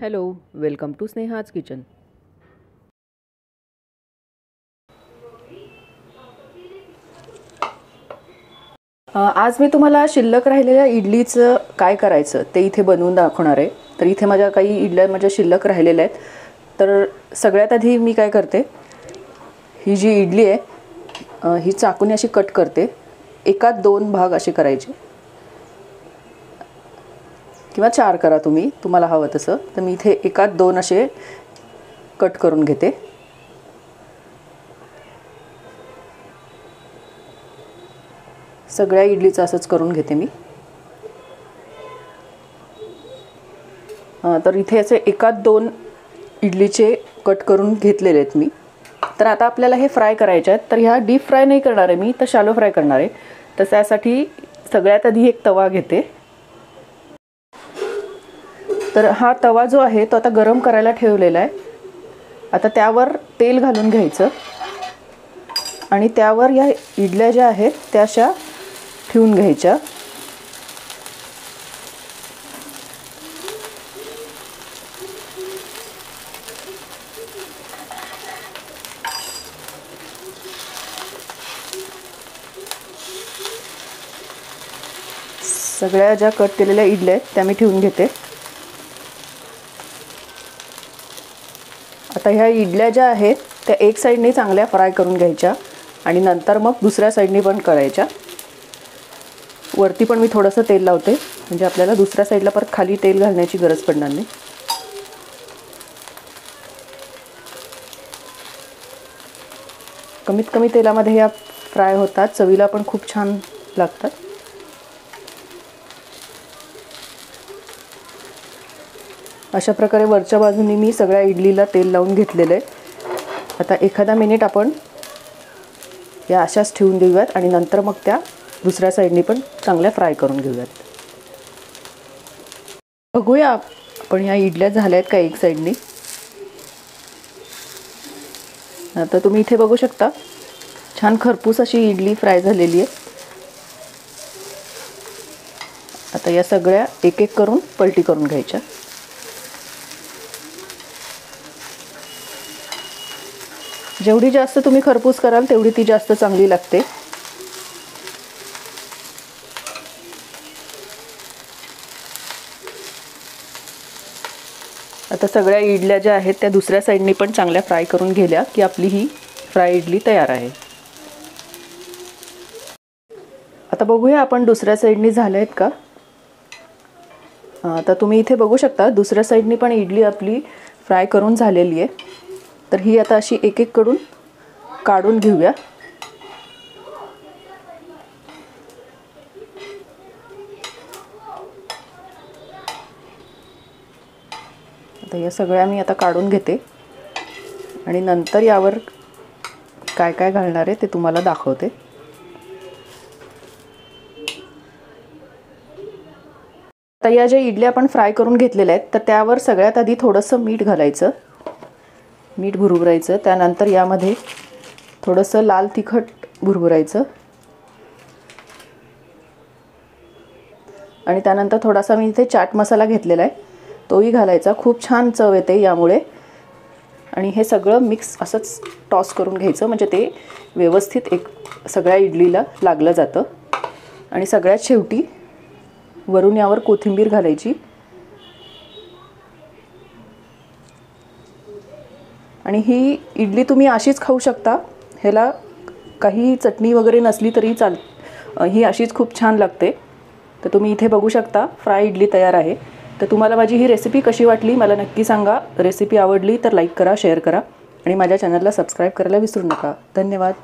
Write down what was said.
Hello, welcome to Sneha's kitchen. आज मी तुम्हाला शिल्लक राहिलेल्या इडलीचं काय करायचं ते इथे बनवून दाखवणार आहे. तर इथे माझ्या काही इडल्या माझ्या शिल्लक राहिलेल्या आहेत. तर सगळ्यात आधी मी काय करते, ही जी इडली आहे ही चाकूने अशी कट करते. एकात 2 भाग असे करायचे किंवा 4 करा तुम्हाला हवं तसं. तर मी इथे एकात 2 असे कट करून घेते. सगळ्या इडलीचं असंच करून घेते मी. तर इथे असे एकात 2 इडलीचे कट करून घेतलेले आहेत मी. तर आता आपल्याला हे फ्राय करायचे आहेत. तर ह्या डीप फ्राय नाही करणार आहे मी, तर शॅलो फ्राय करणार आहे. तर त्यासाठी सगळ्यात आधी एक तवा घेते. तर हा तवा जो आहे तो आता गरम करायला ठेवलेला आहे. आता त्यावर तेल घालून घ्यायचं आणि त्यावर या इडल्या ज्या आहेत त्या अशा ठेवून घ्यायच्या. सगळ्या ज्या कट केलेल्या इडल्या आहेत त्या मी ठेवून घेते. आता ह्या इडल्या ज्या आहेत त्या एक साईडने चांगल्या फ्राय करून घ्यायच्या आणि नंतर मग दुसऱ्या साईडने पण करायच्या. वरती पण मी थोडंसं तेल लावते म्हणजे आपल्याला दुसऱ्या साईडला परत खाली तेल घालण्याची गरज पडणार नाही. कमीत कमी तेलामध्ये या फ्राय होतात, चवीला पण खूप छान लागतात. अशा प्रकारे वरच्या बाजूने मी सगळ्या इडलीला तेल लावून घेतलेलं आहे. आता एखादा मिनिट आपण या अशाच ठेवून देऊयात आणि नंतर मग त्या दुसऱ्या साईडने पण चांगल्या फ्राय करून घेऊयात. बघूया आपण ह्या इडल्या झाल्या आहेत का एक साईडने. आता तुम्ही इथे बघू शकता छान खरपूस अशी इडली फ्राय झालेली आहे. आता या सगळ्या एक एक करून पलटी करून घ्यायच्या. जेवढी जास्त तुम्ही खरपूस कराल तेवढी ती जास्त चांगली लागते. आता सगळ्या इडल्या ज्या आहेत त्या दुसऱ्या साईडने पण चांगल्या फ्राय करून घेतल्या की आपली ही फ्राय इडली तयार आहे. आता बघूया आपण दुसऱ्या साईडने झाल्या आहेत का. आता तुम्ही इथे बघू शकता दुसऱ्या साईडने पण इडली आपली फ्राय करून झालेली आहे. तर ही आता अशी एक एक कडून काढून घेऊया. आता या सगळ्या मी आता काढून घेते आणि नंतर यावर काय काय घालणार आहे ते तुम्हाला दाखवते. आता या ज्या इडल्या आपण फ्राय करून घेतलेल्या आहेत तर त्यावर सगळ्यात आधी थोडंसं मीठ घालायचं. मीठ भुरभुरायचं. त्यानंतर यामध्ये थोडंसं लाल तिखट भुरभुरायचं आणि त्यानंतर थोडासा मी इथे चाट मसाला घेतलेला आहे तोही घालायचा. खूप छान चव येते यामुळे. आणि हे सगळं मिक्स असंच टॉस करून घ्यायचं म्हणजे ते व्यवस्थित एक सगळ्या इडलीला लागलं जातं. आणि सगळ्यात शेवटी वरून यावर कोथिंबीर घालायची. आणि ही इडली तुम्ही अशीच खाऊ शकता. ह्याला काही चटणी वगैरे नसली तरी ही अशीच खूप छान लागते. तर तुम्ही इथे बघू शकता फ्राय इडली तयार आहे. तर तुम्हाला माझी ही रेसिपी कशी वाटली मला नक्की सांगा. रेसिपी आवडली तर लाईक करा, शेअर करा आणि माझ्या चॅनलला सबस्क्राईब करायला विसरू नका. धन्यवाद.